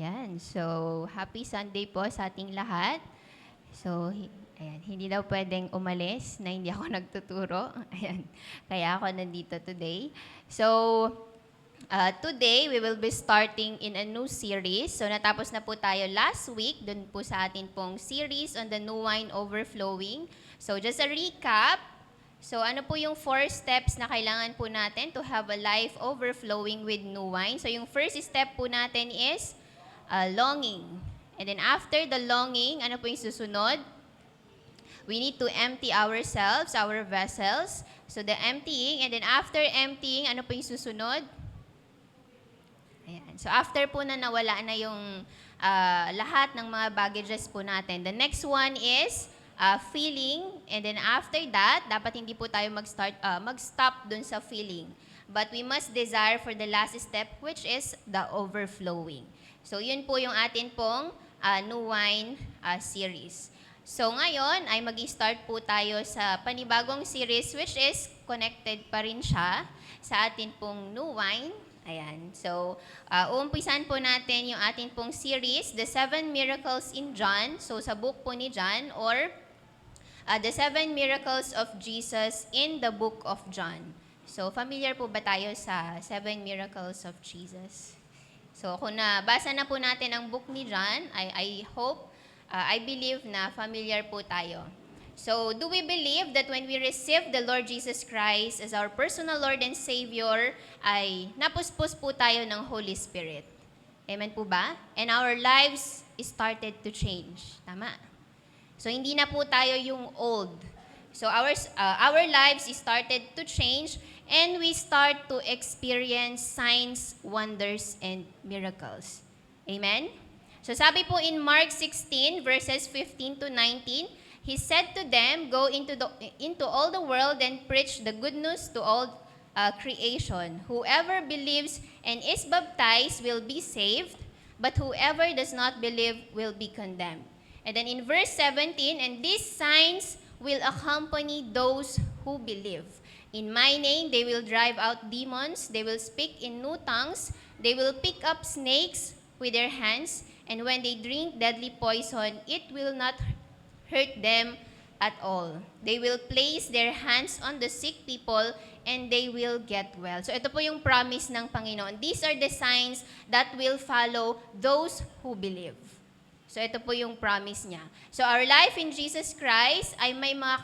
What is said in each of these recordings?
Ayan. So, happy Sunday po sa ating lahat. So, ayan, hindi daw pwedeng umalis na hindi ako nagtuturo. Ayan. Kaya ako nandito today. So, today we will be starting in a new series. So, natapos na po tayo last week dun po sa atin pong series on the new wine overflowing. So, just a recap. So, ano po yung 4 steps na kailangan po natin to have a life overflowing with new wine? So, yung first step po natin is longing. And then after the longing, ano po yung susunod? We need to empty ourselves, our vessels. So the emptying, and then after emptying, ano po yung susunod? Ayan. So after po na nawala na yung lahat ng mga baggages po natin, the next one is feeling. And then after that, dapat hindi po tayo mag-stop dun sa feeling. But we must desire for the last step, which is the overflowing. So, yun po yung atin pong new wine series. So, ngayon ay mag-start po tayo sa panibagong series which is connected pa rin siya sa atin pong new wine. Ayan. So, uumpisan po natin yung atin pong series, The 7 Miracles in John. So, sa book po ni John or The 7 Miracles of Jesus in the book of John. So, familiar po ba tayo sa 7 Miracles of Jesus? So, kung nabasa na po natin ang book ni John, I believe na familiar po tayo. So, do we believe that when we receive the Lord Jesus Christ as our personal Lord and Savior, ay napuspos po tayo ng Holy Spirit? Amen po ba? And our lives started to change. Tama? So, hindi na po tayo yung old. So, our lives started to change and we start to experience signs, wonders, and miracles. Amen? So sabi po in Mark 16, verses 15 to 19, He said to them, Go into all the world and preach the good news to all creation. Whoever believes and is baptized will be saved, but whoever does not believe will be condemned. And then in verse 17, And these signs will accompany those who believe. In my name, they will drive out demons, they will speak in new tongues, they will pick up snakes with their hands, and when they drink deadly poison, it will not hurt them at all. They will place their hands on the sick people, and they will get well. So ito po yung promise ng Panginoon. These are the signs that will follow those who believe. So ito po yung promise niya. So our life in Jesus Christ ay may mga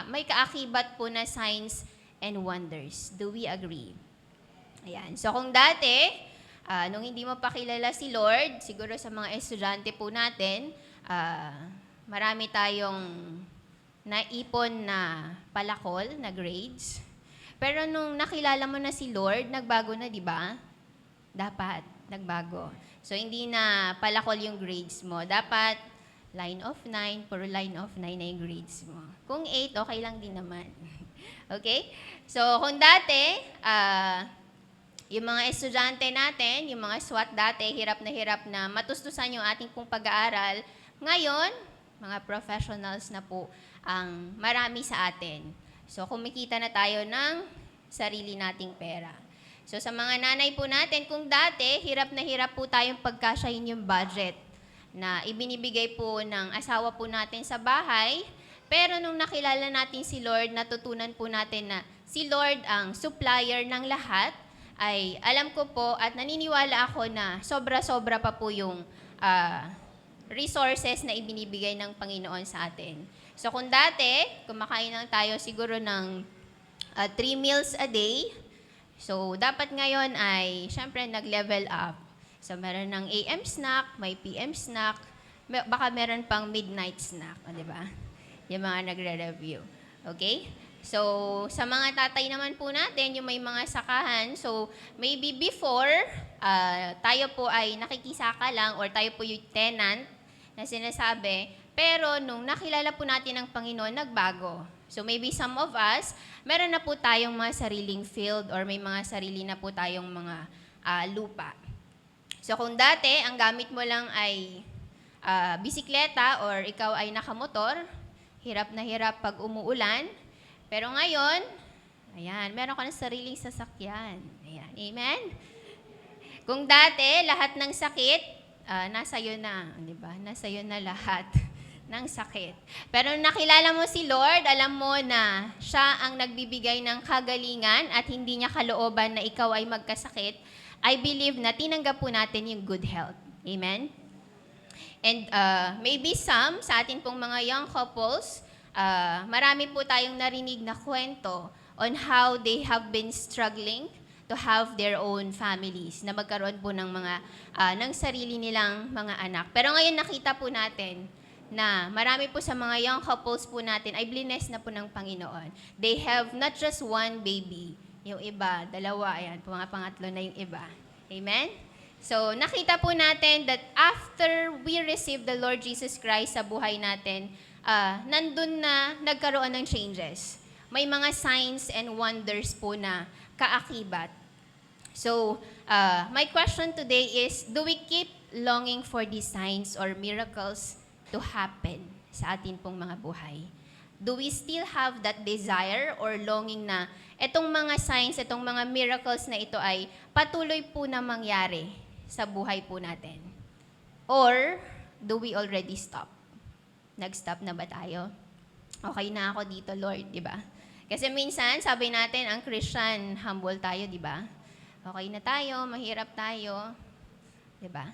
may kaakibat po na signs and wonders. Do we agree? Ayan. So kung dati, nung hindi mo pa kilala si Lord, siguro sa mga estudyante po natin, marami tayong naipon na palakol, na grades. Pero nung nakilala mo na si Lord, nagbago na, di ba? Dapat, nagbago. So, hindi na palakol yung grades mo. Dapat, line of 9, puro line of 9 na yung grades mo. Kung 8, okay lang din naman. Okay? So, kung dati, yung mga estudyante natin, yung mga SWAT dati, hirap na matustusan yung ating pong pag-aaral. Ngayon, mga professionals na po ang marami sa atin. So, kumikita na tayo ng sarili nating pera. So sa mga nanay po natin, kung dati, hirap po tayong pagkasyahin yung budget na ibinibigay po ng asawa po natin sa bahay. Pero nung nakilala natin si Lord, natutunan po natin na si Lord ang supplier ng lahat, ay alam ko po at naniniwala ako na sobra-sobra pa po yung resources na ibinibigay ng Panginoon sa atin. So kung dati, kumakain lang tayo siguro ng 3 meals a day, so, dapat ngayon ay, syempre, nag-level up. So, meron ng AM snack, may PM snack, baka meron pang midnight snack, di ba? Yung mga nagre-review. Okay? So, sa mga tatay naman po natin, yung may mga sakahan, so, maybe before, tayo po ay nakikisaka lang or tayo po yung tenant na sinasabi, pero nung nakilala po natin ang Panginoon, nagbago. So maybe some of us, meron na po tayong mga sariling field or may mga sarili na po tayong mga lupa. So kung dati, ang gamit mo lang ay bisikleta or ikaw ay nakamotor, hirap na hirap pag umuulan. Pero ngayon, ayan, meron ka na sariling sasakyan. Ayan, amen? Kung dati, lahat ng sakit, nasa iyo na, di ba? Nasa iyo na lahat ng sakit. Pero nung nakilala mo si Lord, alam mo na siya ang nagbibigay ng kagalingan at hindi niya kalooban na ikaw ay magkasakit. I believe na tinanggap po natin yung good health. Amen? And maybe some, sa atin pong mga young couples, marami po tayong narinig na kwento on how they have been struggling to have their own families, na magkaroon po ng mga, ng sarili nilang mga anak. Pero ngayon nakita po natin na marami po sa mga young couples po natin ay blessed na po ng Panginoon. They have not just one baby, yung iba, dalawa, ayan, mga pangatlo na yung iba. Amen? So, nakita po natin that after we receive the Lord Jesus Christ sa buhay natin, nandun na nagkaroon ng changes. May mga signs and wonders po na kaakibat. So, my question today is, do we keep longing for these signs or miracles to happen sa atin pong mga buhay? Do we still have that desire or longing na itong mga signs, itong mga miracles na ito ay patuloy po na mangyari sa buhay po natin? Or do we already stop? Nag-stop na ba tayo? Okay na ako dito, Lord, di ba? Kasi minsan, sabi natin, ang Christian, humble tayo, di ba? Okay na tayo, mahirap tayo, di ba?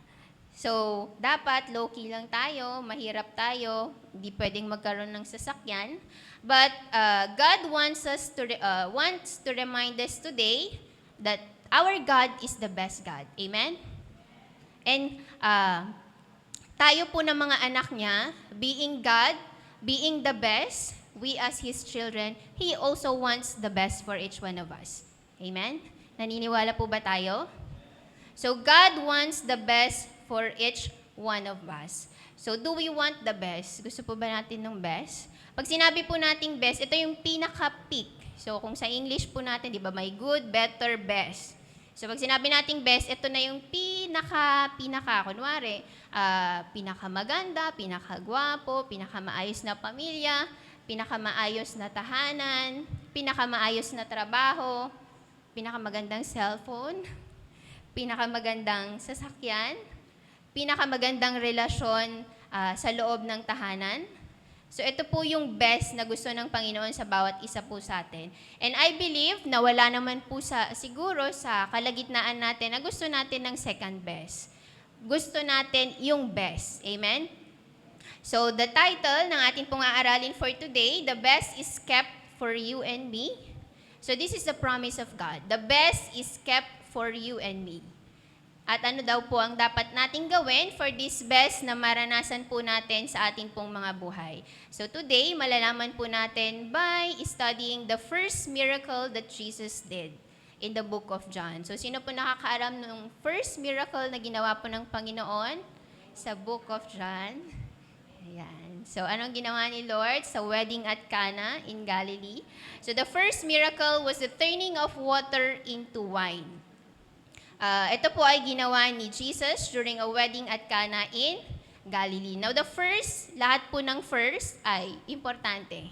So, dapat low-key lang tayo, mahirap tayo, hindi pwedeng magkaroon ng sasakyan. But God wants to remind us today that our God is the best God. Amen? And tayo po ng mga anak niya, being God, being the best, we as His children, He also wants the best for each one of us. Amen? Naniniwala po ba tayo? So, God wants the best for each one of us. So, do we want the best? Gusto po ba natin ng best? Pag sinabi po nating best, ito yung pinaka-peak. So, kung sa English po natin, di ba, may good, better, best. So, pag sinabi nating best, ito na yung pinaka, kunwari, pinakamaganda, pinakagwapo, pinakamaayos na pamilya, pinakamaayos na tahanan, pinakamaayos na trabaho, pinakamagandang cellphone, pinakamagandang sasakyan, pinakamagandang relasyon sa loob ng tahanan. So ito po yung best na gusto ng Panginoon sa bawat isa po sa atin. And I believe na wala naman po siguro sa kalagitnaan natin na gusto natin ng second best. Gusto natin yung best. Amen? So the title ng ating pong aaralin for today, The Best is Kept for You and Me. So this is the promise of God. The best is kept for you and me. At ano daw po ang dapat nating gawin for this best na maranasan po natin sa ating pong mga buhay. So today, malalaman po natin by studying the first miracle that Jesus did in the book of John. So sino po nakakaalam ng first miracle na ginawa po ng Panginoon sa book of John? Ayan. So anong ginawa ni Lord sa wedding at Cana in Galilee? So the first miracle was the turning of water into wine. Ito po ay ginawa ni Jesus during a wedding at Cana in Galilee. Now, the first, lahat po ng first ay importante.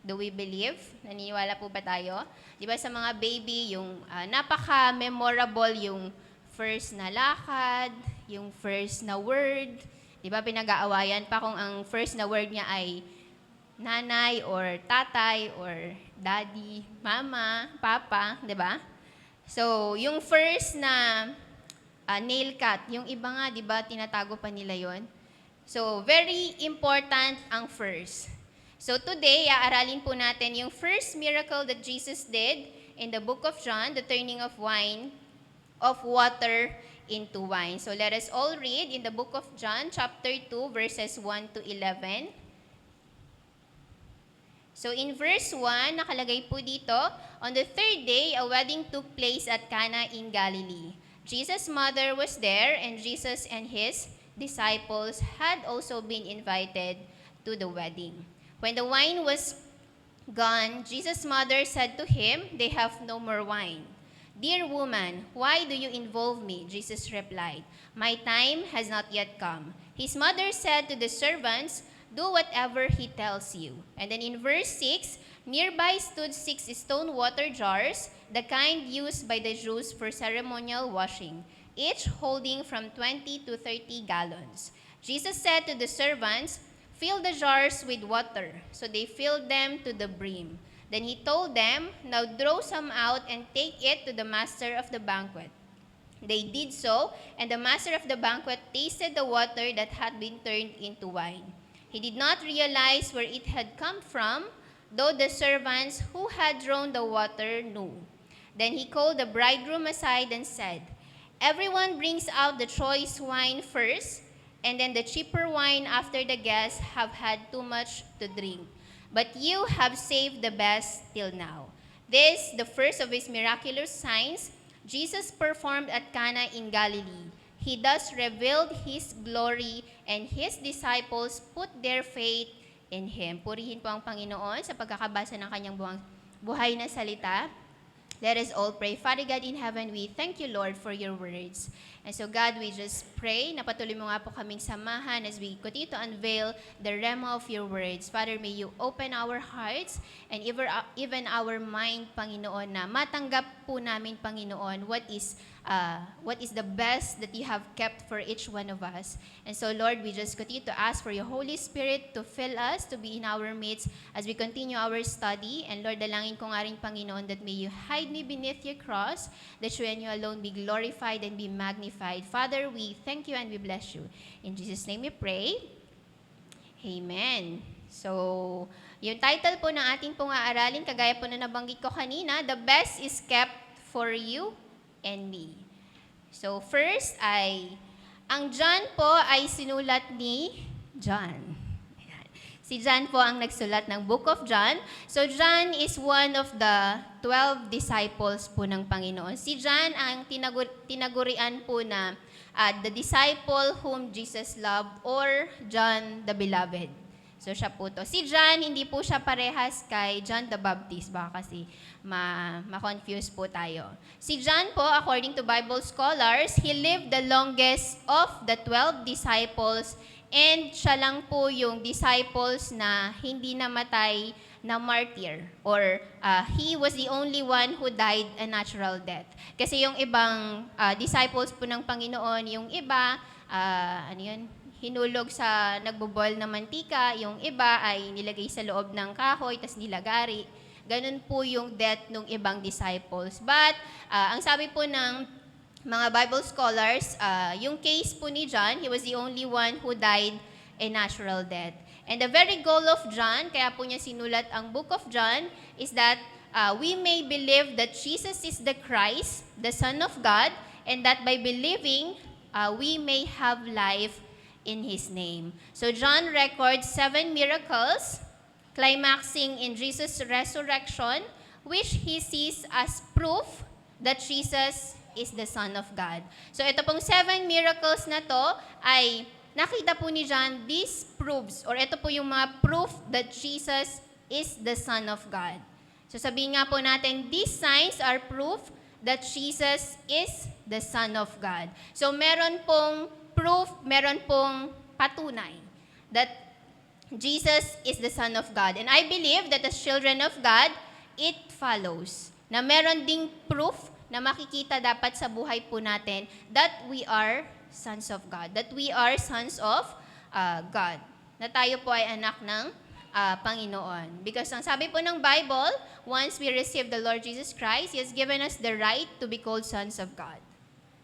Do we believe? Naniniwala po ba tayo? Di ba sa mga baby, yung napaka-memorable yung first na lakad, yung first na word. Di ba pinag-aawayan pa kung ang first na word niya ay nanay or tatay or daddy, mama, papa, di ba? So, yung first na nail cut, yung iba nga, di ba, tinatago pa nila yon. So, very important ang first. So, today, aaralin po natin yung first miracle that Jesus did in the book of John, the turning of water into wine. So, let us all read in the book of John, chapter 2, verses 1 to 11. So in verse 1, nakalagay po dito, on the third day, a wedding took place at Cana in Galilee. Jesus' mother was there, and Jesus and his disciples had also been invited to the wedding. When the wine was gone, Jesus' mother said to him, "They have no more wine." "Dear woman, why do you involve me?" Jesus replied, "My time has not yet come." His mother said to the servants, "Do whatever he tells you." And then in verse 6, nearby stood 6 stone water jars, the kind used by the Jews for ceremonial washing. each holding from 20 to 30 gallons. Jesus said to the servants, "Fill the jars with water." So they filled them to the brim. Then he told them, "Now draw some out and take it to the master of the banquet." They did so, and the master of the banquet tasted the water that had been turned into wine. He did not realize where it had come from, though the servants who had drawn the water knew. Then he called the bridegroom aside and said, "Everyone brings out the choice wine first, and then the cheaper wine after the guests have had too much to drink. But you have saved the best till now." This, the first of his miraculous signs, Jesus performed at Cana in Galilee. He thus revealed his glory, and his disciples put their faith in him. Purihin po ang Panginoon sa pagkakabasa ng kanyang buhay na salita. Let us all pray. Father God in heaven, we thank you, Lord, for your words. And so, God, we just pray na patuloy mo nga po kaming samahan as we continue to unveil the rema of your words. Father, may you open our hearts and even our mind, Panginoon, na matanggap po namin, Panginoon, what is the best that you have kept for each one of us. And so, Lord, we just continue to ask for your Holy Spirit to fill us, to be in our midst as we continue our study. And Lord, dalangin ko nga rin, Panginoon, that may you hide me beneath your cross, that you and you alone be glorified and be magnified. Father, we thank you and we bless you. In Jesus' name we pray. Amen. So, yung title po ng ating pong aaralin, kagaya po na nabanggit ko kanina, The Best is Kept for You and Me. So, first ang John po ay sinulat ni John. Si John po ang nagsulat ng Book of John. So John is one of the 12 disciples po ng Panginoon. Si John ang tinagurian po na the disciple whom Jesus loved, or John the Beloved. So siya po to. Si John, hindi po siya parehas kay John the Baptist. Baka kasi ma-confuse po tayo. Si John po, according to Bible scholars, he lived the longest of the 12 disciples. And siya lang po yung disciples na hindi namatay na martyr, or he was the only one who died a natural death. Kasi yung ibang disciples po ng Panginoon, yung iba, hinulog sa nagboboil na mantika, yung iba ay nilagay sa loob ng kahoy, tas nilagari. Ganun po yung death ng ibang disciples. But ang sabi po ng mga Bible scholars, yung case po ni John, he was the only one who died a natural death. And the very goal of John, kaya po niya sinulat ang Book of John, is that we may believe that Jesus is the Christ, the Son of God, and that by believing, we may have life in His name. So John records 7 miracles, climaxing in Jesus' resurrection, which he sees as proof that Jesus is the Son of God. So ito pong 7 miracles na to ay nakita po ni John, this proves, or ito po yung mga proof that Jesus is the Son of God. So sabihin nga po natin, these signs are proof that Jesus is the Son of God. So meron pong proof, meron pong patunay that Jesus is the Son of God. And I believe that as children of God, it follows na meron ding proof na makikita dapat sa buhay po natin that we are sons of God, that we are sons of God, na tayo po ay anak ng Panginoon. Because ang sabi po ng Bible, once we receive the Lord Jesus Christ, He has given us the right to be called sons of God.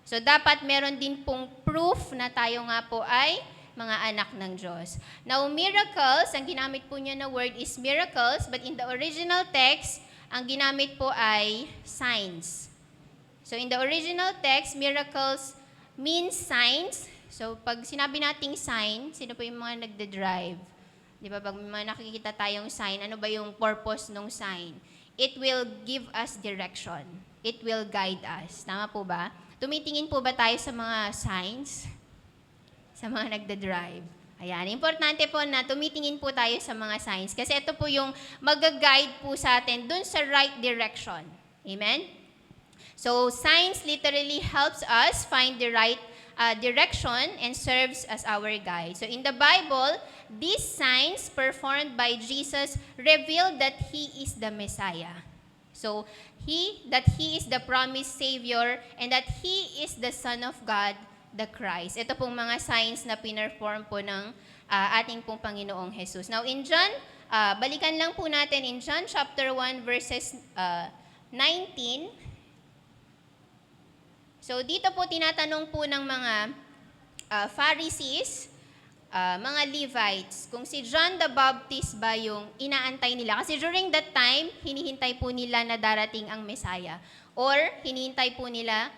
So dapat meron din pong proof na tayo nga po ay mga anak ng Diyos. Now, miracles, ang ginamit po niya na word is miracles, but in the original text, ang ginamit po ay signs. So in the original text, miracles means signs. So pag sinabi nating sign, sino po yung mga nagde-drive? Di ba, pag may mga nakikita tayong sign, ano ba yung purpose ng sign? It will give us direction. It will guide us. Tama po ba? Tumitingin po ba tayo sa mga signs? Sa mga nagde-drive? Ayan, importante po na tumitingin po tayo sa mga signs. Kasi ito po yung mag-guide po sa atin dun sa right direction. Amen? So, signs literally helps us find the right direction and serves as our guide. So, in the Bible, these signs performed by Jesus reveal that He is the Messiah. So, that He is the promised Savior and that He is the Son of God, the Christ. Ito pong mga signs na pinerform po ng ating pong Panginoong Jesus. Now, in John, balikan lang po natin in John chapter 1 verses 19. So, dito po tinatanong po ng mga Pharisees, mga Levites, kung si John the Baptist ba yung inaantay nila. Kasi during that time, hinihintay po nila na darating ang Messiah. Or hinihintay po nila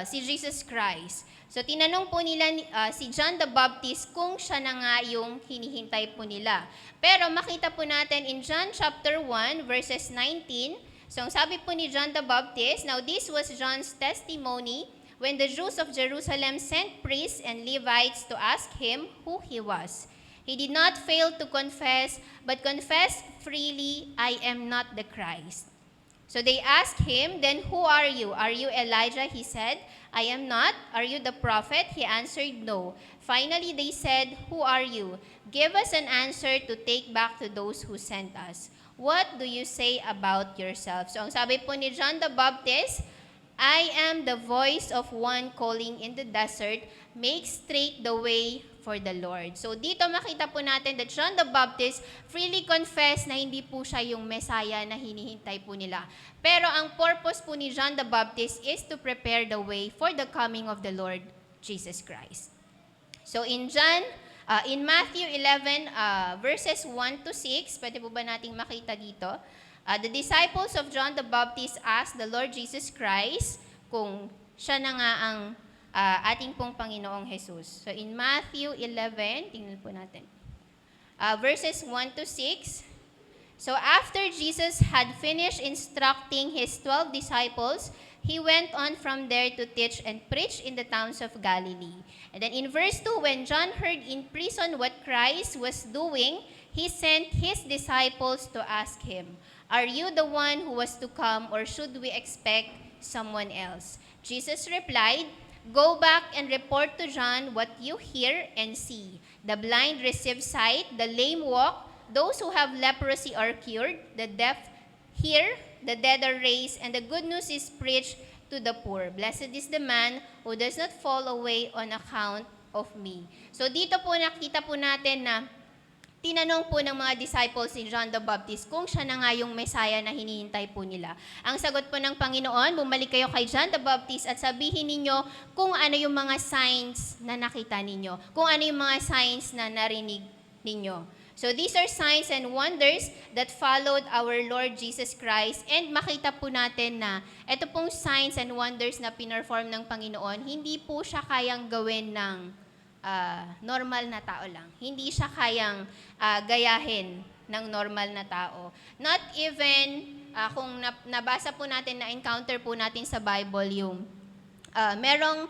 si Jesus Christ. So tinanong po nila si John the Baptist kung siya na nga yung hinihintay po nila. Pero makita po natin in John chapter 1 verses 19, so ang sabi po ni John the Baptist, "Now this was John's testimony when the Jews of Jerusalem sent priests and Levites to ask him who he was. He did not fail to confess, but confessed freely, 'I am not the Christ.' So they asked him, 'Then who are you? Are you Elijah?' He said, 'I am not.' 'Are you the prophet?' He answered, 'No.' Finally they said, 'Who are you? Give us an answer to take back to those who sent us. What do you say about yourself?" So ang sabi po ni John the Baptist, "I am the voice of one calling in the desert, make straight the way for the Lord." So dito makita po natin that John the Baptist freely confessed na hindi po siya yung Messiah na hinihintay po nila. Pero ang purpose po ni John the Baptist is to prepare the way for the coming of the Lord Jesus Christ. So in Matthew 11 verses 1 to 6, pwede po ba nating makita dito? The disciples of John the Baptist asked the Lord Jesus Christ kung siya na nga ang ating pong Panginoong Jesus. So in Matthew 11, tingnan po natin. Verses 1 to 6. So after Jesus had finished instructing his 12 disciples, he went on from there to teach and preach in the towns of Galilee. And then in verse 2, when John heard in prison what Christ was doing, he sent his disciples to ask him, "Are you the one who was to come, or should we expect someone else?" Jesus replied, "Go back and report to John what you hear and see. The blind receive sight, the lame walk, those who have leprosy are cured, the deaf hear, the dead are raised, and the good news is preached to the poor. Blessed is the man who does not fall away on account of me." So dito po nakita po natin na tinanong po ng mga disciples ni John the Baptist kung siya na nga yung Messiah na hinihintay po nila. Ang sagot po ng Panginoon, bumalik kayo kay John the Baptist at sabihin ninyo kung ano yung mga signs na nakita ninyo, kung ano yung mga signs na narinig ninyo. So these are signs and wonders that followed our Lord Jesus Christ, and makita po natin na ito pong signs and wonders na pinerform ng Panginoon, hindi po siya kayang gawin ng normal na tao lang. Hindi siya kayang gayahin ng normal na tao. Not even kung nabasa po natin, na-encounter po natin sa Bible yung merong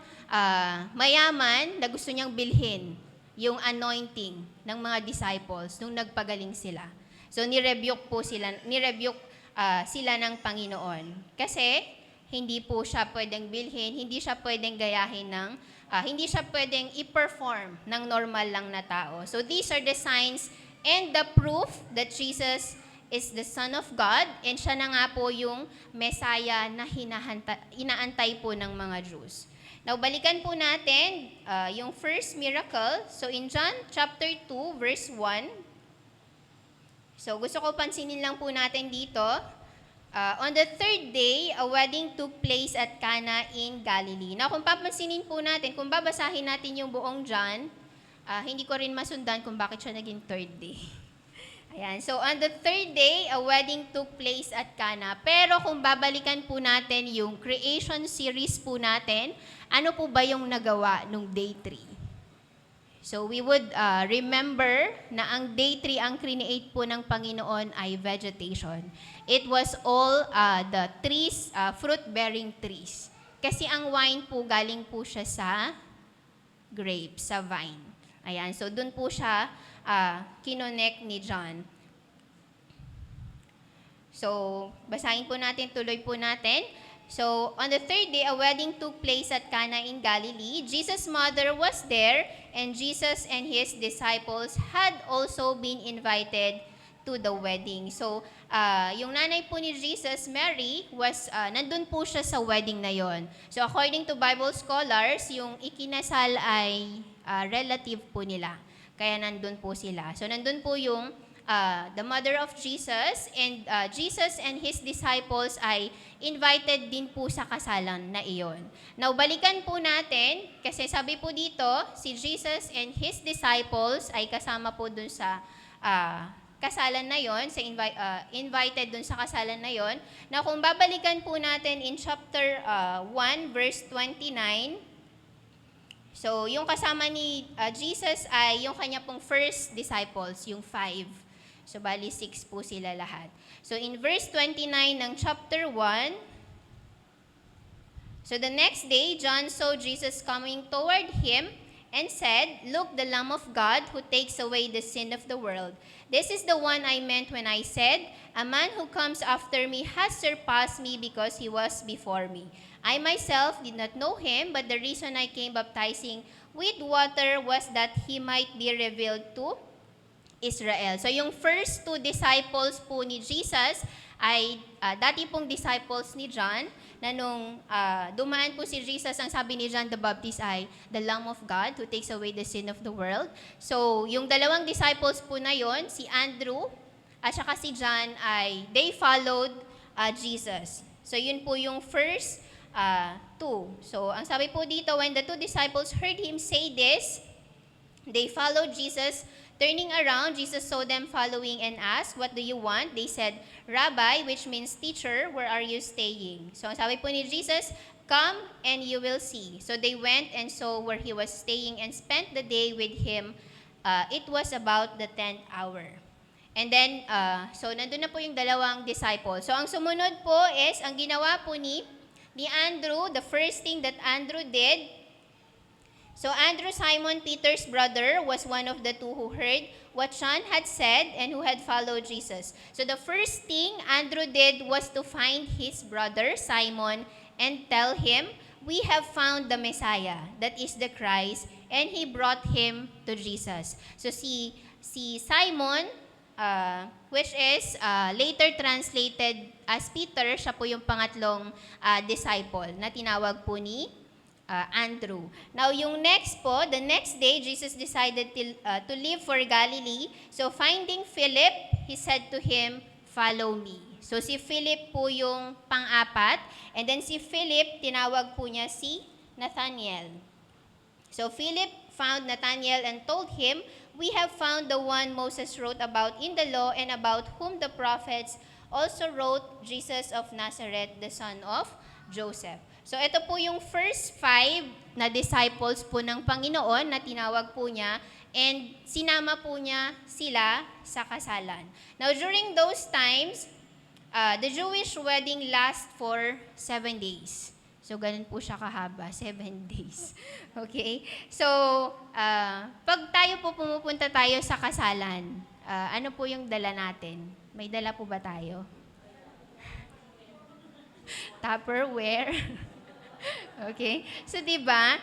mayaman na gusto niyang bilhin yung anointing ng mga disciples nung nagpagaling sila. So nirebuke sila ng Panginoon. Kasi hindi po siya pwedeng bilhin, hindi siya pwedeng gayahin hindi siya pwedeng i-perform ng normal lang na tao. So these are the signs and the proof that Jesus is the Son of God, and siya na nga po yung Messiah na inaantay po ng mga Jews. Now, balikan po natin yung first miracle. So in John chapter 2, verse 1. So gusto ko pansinin lang po natin dito. On the third day, a wedding took place at Cana in Galilee. Now, kung papansinin po natin, kung babasahin natin yung buong John, hindi ko rin masundan kung bakit siya naging third day. Ayan. So, on the third day, a wedding took place at Cana. Pero kung babalikan po natin yung creation series po natin, ano po ba yung nagawa nung day 3? So, we would remember na ang day 3, ang create po ng Panginoon ay vegetation. It was all the trees, fruit-bearing trees. Kasi ang wine po, galing po siya sa grapes, sa vine. Ayan, so dun po siya kinonect ni John. So, basahin po natin, tuloy po natin. So, on the third day, a wedding took place at Cana in Galilee. Jesus' mother was there, and Jesus and his disciples had also been invited to the wedding. So, yung nanay po ni Jesus, Mary, nandun po siya sa wedding na yon. So, according to Bible scholars, yung ikinasal ay relative po nila. Kaya nandun po sila. So, nandun po yung the mother of Jesus, and Jesus and his disciples ay invited din po sa kasalan na iyon. Now, balikan po natin, kasi sabi po dito, si Jesus and his disciples ay kasama po dun sa kasalan na yon, invited dun sa kasalan na yon. Now, kung babalikan po natin in chapter 1, verse 29, so, yung kasama ni Jesus ay yung kanya pong first disciples, yung 5. So, bali 6 po sila lahat. So, in verse 29 ng chapter 1, so the next day, John saw Jesus coming toward him and said, "Look, the Lamb of God who takes away the sin of the world. This is the one I meant when I said, a man who comes after me has surpassed me because he was before me. I myself did not know him, but the reason I came baptizing with water was that he might be revealed to Israel." So yung first 2 disciples po ni Jesus ay dati pong disciples ni John, na nung dumaan po si Jesus, ang sabi ni John the Baptist ay, "The Lamb of God who takes away the sin of the world." So yung dalawang disciples po na yon, si Andrew at saka si John, ay they followed Jesus. So yun po yung first 2. So ang sabi po dito, when the 2 disciples heard him say this, they followed Jesus. Turning around, Jesus saw them following and asked, "What do you want?" They said, "Rabbi," which means teacher, "where are you staying?" So ang sabi po ni Jesus, "Come and you will see." So they went and saw where he was staying and spent the day with him. It was about the 10th hour. And then, so nandun na po yung dalawang disciples. So ang sumunod po is, ang ginawa po ni Andrew, the first thing that Andrew did, so Andrew, Simon Peter's brother, was one of the 2 who heard what John had said and who had followed Jesus. So the first thing Andrew did was to find his brother, Simon, and tell him, "We have found the Messiah, that is the Christ," and he brought him to Jesus. So si Simon, which is later translated as Peter, siya po yung pangatlong disciple na tinawag po ni Andrew. Now, yung next po, the next day, Jesus decided to leave for Galilee. So, finding Philip, he said to him, "Follow me." So, si Philip po yung pang-apat. And then si Philip, tinawag po niya si Nathanael. So, Philip found Nathanael and told him, "We have found the one Moses wrote about in the law and about whom the prophets also wrote, Jesus of Nazareth, the son of Joseph." So ito po yung first 5 na disciples po ng Panginoon na tinawag po niya, and sinama po niya sila sa kasalan. Now during those times, the Jewish wedding lasts for 7 days. So ganun po siya kahaba, 7 days. Okay? So pag tayo po pumupunta tayo sa kasalan, ano po yung dala natin? May dala po ba tayo? Tupperware. Okay? So, diba,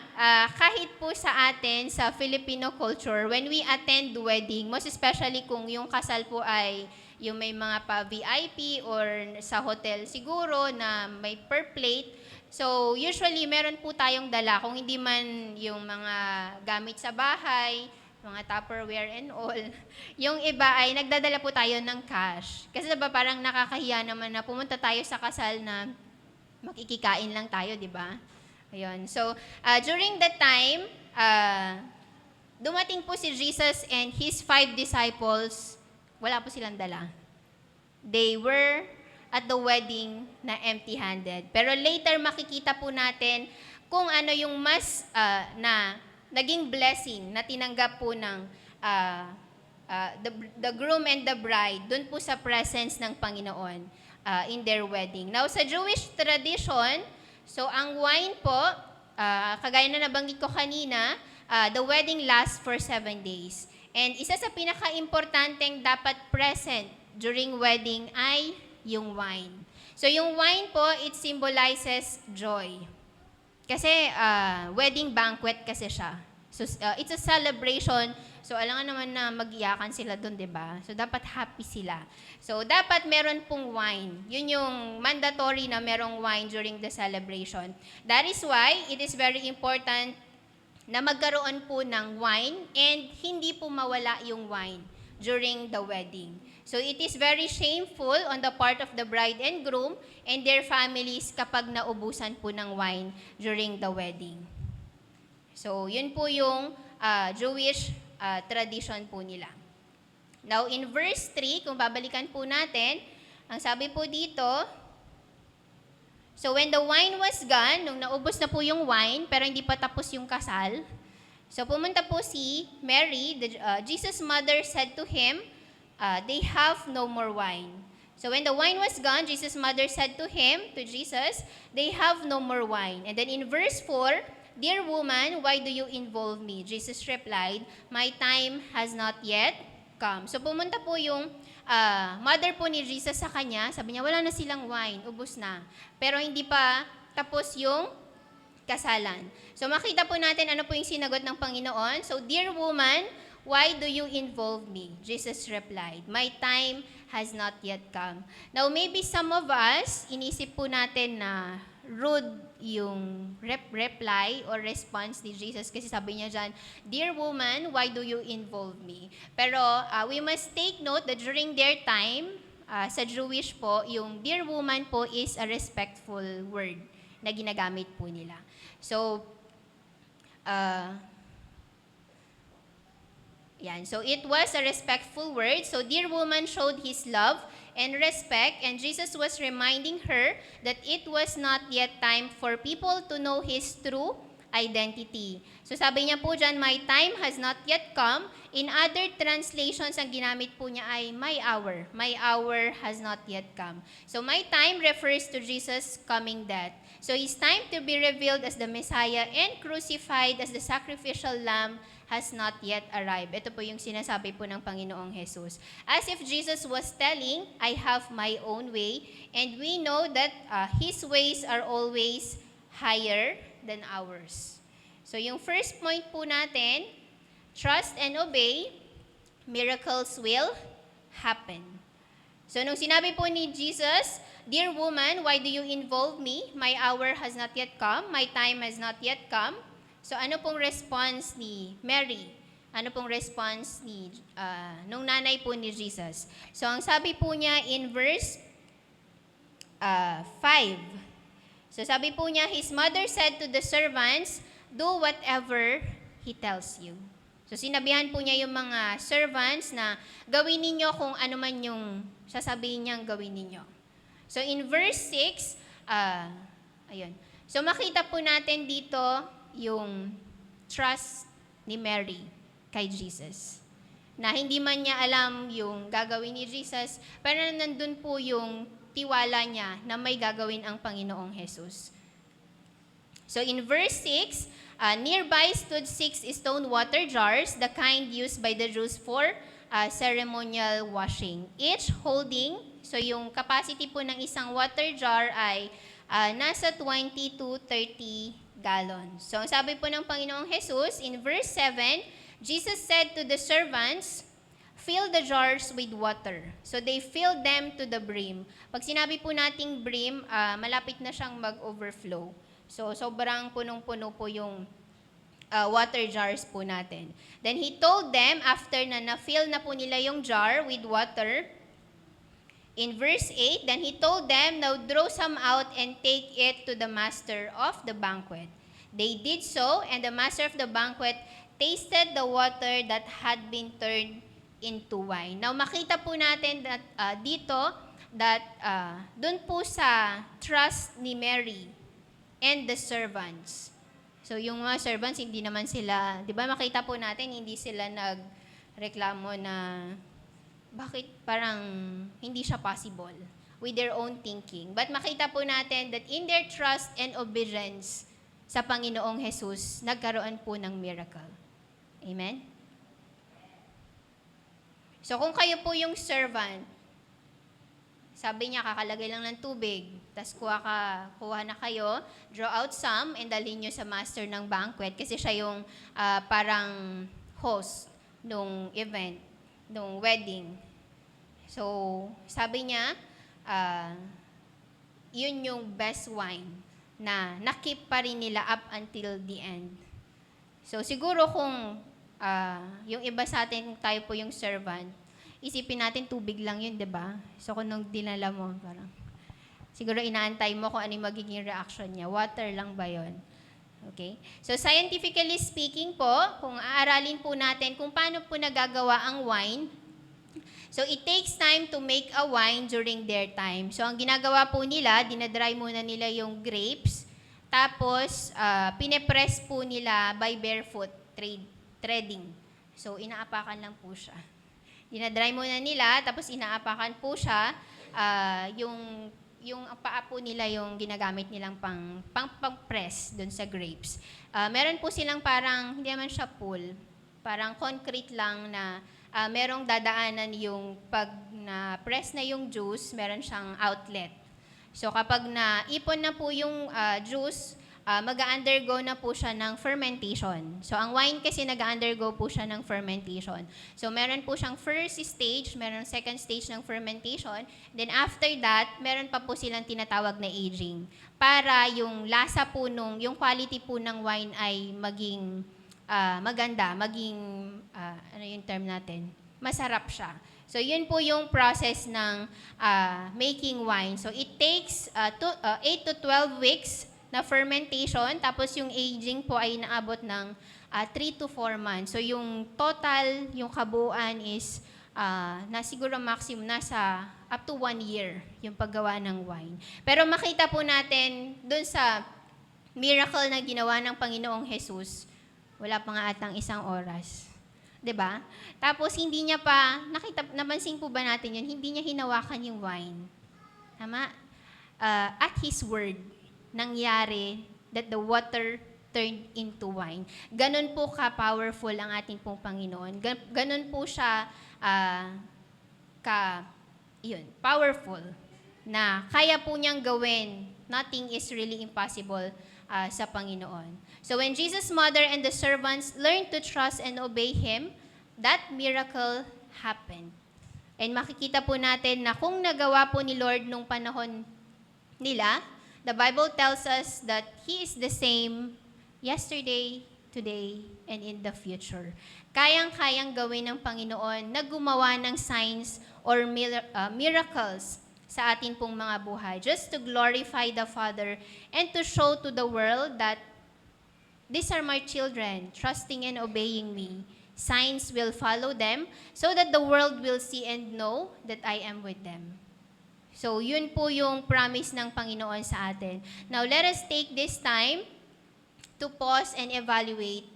kahit po sa atin, sa Filipino culture, when we attend wedding, most especially kung yung kasal po ay yung may mga pa-VIP or sa hotel siguro na may per plate, so usually meron po tayong dala, kung hindi man yung mga gamit sa bahay, mga Tupperware and all. Yung iba ay nagdadala po tayo ng cash. Kasi diba parang nakakahiya naman na pumunta tayo sa kasal na makikikain lang tayo, di ba? Ayun. So, during that time, dumating po si Jesus and his 5 disciples, wala po silang dala. They were at the wedding na empty-handed. Pero later, makikita po natin kung ano yung mas na naging blessing na tinanggap po ng the groom and the bride dun po sa presence ng Panginoon in their wedding. Now, sa Jewish tradition, so ang wine po, kagaya na nabanggit ko kanina, the wedding lasts for 7 days. And isa sa pinaka-importanteng dapat present during wedding ay yung wine. So yung wine po, it symbolizes joy. Kasi wedding banquet kasi siya. So it's a celebration So, alam nga naman na mag-iyakan sila doon, di ba? So, dapat happy sila. So, dapat meron pong wine. Yun yung mandatory na merong wine during the celebration. That is why it is very important na magkaroon po ng wine and hindi po mawala yung wine during the wedding. So it is very shameful on the part of the bride and groom and their families kapag naubusan po ng wine during the wedding. So yun po yung Jewish tradition po nila. Now in verse 3, kung babalikan po natin, ang sabi po dito, so when the wine was gone, nung naubos na po yung wine, pero hindi pa tapos yung kasal, so pumunta po si Mary, Jesus' mother said to him, they have no more wine. So when the wine was gone, Jesus' mother said to him, to Jesus, they have no more wine. And then in verse 4, dear woman, why do you involve me? Jesus replied, my time has not yet come. So pumunta po yung mother po ni Jesus sa kanya, sabi niya, wala na silang wine, ubos na. Pero hindi pa tapos yung kasalan. So makita po natin ano po yung sinagot ng Panginoon. So, dear woman, why do you involve me? Jesus replied, my time has not yet come. Now, maybe some of us, inisip po natin na rude yung reply or response ni Jesus kasi sabi niya dyan, dear woman, why do you involve me? Pero we must take note that during their time, sa Jewish po, yung dear woman po is a respectful word na ginagamit po nila. So, yan. So, it was a respectful word. So, dear woman showed his love and respect, and Jesus was reminding her that it was not yet time for people to know his true identity. So sabi niya po dyan, my time has not yet come. In other translations, ang ginamit po niya ay my hour. My hour has not yet come. So my time refers to Jesus' coming death. So his time to be revealed as the Messiah and crucified as the sacrificial lamb has not yet arrived. Ito po yung sinasabi po ng Panginoong Jesus. As if Jesus was telling, I have my own way, and we know that his ways are always higher than ours. So yung first point po natin, trust and obey, miracles will happen. So nung sinabi po ni Jesus, dear woman, why do you involve me? My hour has not yet come. My time has not yet come. So ano pong response ni Mary? Ano pong response ni nung nanay po ni Jesus? So ang sabi po niya in verse 5. So sabi po niya, his mother said to the servants, do whatever he tells you. So sinabihan po niya yung mga servants na gawin ninyo kung ano man yung sasabihin niyang gawin ninyo. So in verse 6, ayun. So makita po natin dito yung trust ni Mary kay Jesus. Na hindi man niya alam yung gagawin ni Jesus, pero nandun po yung tiwala niya na may gagawin ang Panginoong Jesus. So in verse 6, nearby stood 6 stone water jars, the kind used by the Jews for ceremonial washing. Each holding, so yung capacity po ng isang water jar ay nasa 20 to 30 gallons. So sabi po ng Panginoong Jesus, in verse 7, Jesus said to the servants, fill the jars with water. So they filled them to the brim. Pag sinabi po nating brim, malapit na siyang mag-overflow. So sobrang punong-puno po yung water jars po natin. Then he told them, after na na-fill na po nila yung jar with water, in verse 8, then he told them, now draw some out and take it to the master of the banquet. They did so, and the master of the banquet tasted the water that had been turned into wine. Now makita po natin that dito, that dun po sa trust ni Mary and the servants. So yung mga servants, hindi naman sila, di ba makita po natin, hindi sila nagreklamo na bakit parang hindi siya possible with their own thinking. But makita po natin that in their trust and obedience sa Panginoong Jesus, nagkaroon po ng miracle. Amen? So kung kayo po yung servant, sabi niya, kakalagay lang ng tubig, tas kuha na kayo, draw out some, and dalhin nyo sa master ng banquet kasi siya yung parang host nung event, nung wedding. So, sabi niya, yun yung best wine na nakip pa rin nila up until the end. So, siguro kung yung iba sa atin, kung tayo po yung servant, isipin natin tubig lang yun, di ba? So, kung nung dinala mo, parang, siguro inaantay mo kung ano yung magiging reaction niya. Water lang ba yun? Okay? So, scientifically speaking po, kung aaralin po natin kung paano po nagagawa ang wine, so, it takes time to make a wine during their time. So, ang ginagawa po nila, dinadry muna nila yung grapes, tapos, pinepress po nila by barefoot threading. So, inaapakan lang po siya. Dinadry muna nila, tapos inaapakan po siya, yung paa po nila yung ginagamit nilang pang-press dun sa grapes. Meron po silang parang, hindi naman siya pool, parang concrete lang na merong dadaanan yung pag na-press na yung juice, meron siyang outlet. So kapag naipon na po yung juice, mag-undergo na po siya ng fermentation. So ang wine kasi nag-undergo po siya ng fermentation. So meron po siyang first stage, meron second stage ng fermentation. Then after that, meron pa po silang tinatawag na aging. Para yung lasa po yung quality po ng wine ay maging maganda, maging, ano yung term natin? Masarap siya. So, yun po yung process ng making wine. So, it takes 8 to 12 weeks na fermentation, tapos yung aging po ay naabot ng 3 to 4 months. So, yung total, yung kabuuan is na siguro maximum nasa up to 1 year yung paggawa ng wine. Pero makita po natin dun sa miracle na ginawa ng Panginoong Jesus, wala pa nga atang 1 oras. 'Di ba? Tapos hindi niya pa napansin po ba natin 'yun? Hindi niya hinawakan yung wine. Tama? At his word nangyari that the water turned into wine. Ganon po ka-powerful ang ating pong Panginoon. Ganon po siya powerful na kaya po niyang gawin. Nothing is really impossible sa Panginoon. So when Jesus' mother and the servants learned to trust and obey Him, that miracle happened. And makikita po natin na kung nagawa po ni Lord nung panahon nila, the Bible tells us that He is the same yesterday, today, and in the future. Kayang-kayang gawin ng Panginoon na gumawa ng signs or miracles sa atin pong mga buhay, just to glorify the Father and to show to the world that these are my children, trusting and obeying me. Signs will follow them so that the world will see and know that I am with them. So, yun po yung promise ng Panginoon sa atin. Now, let us take this time to pause and evaluate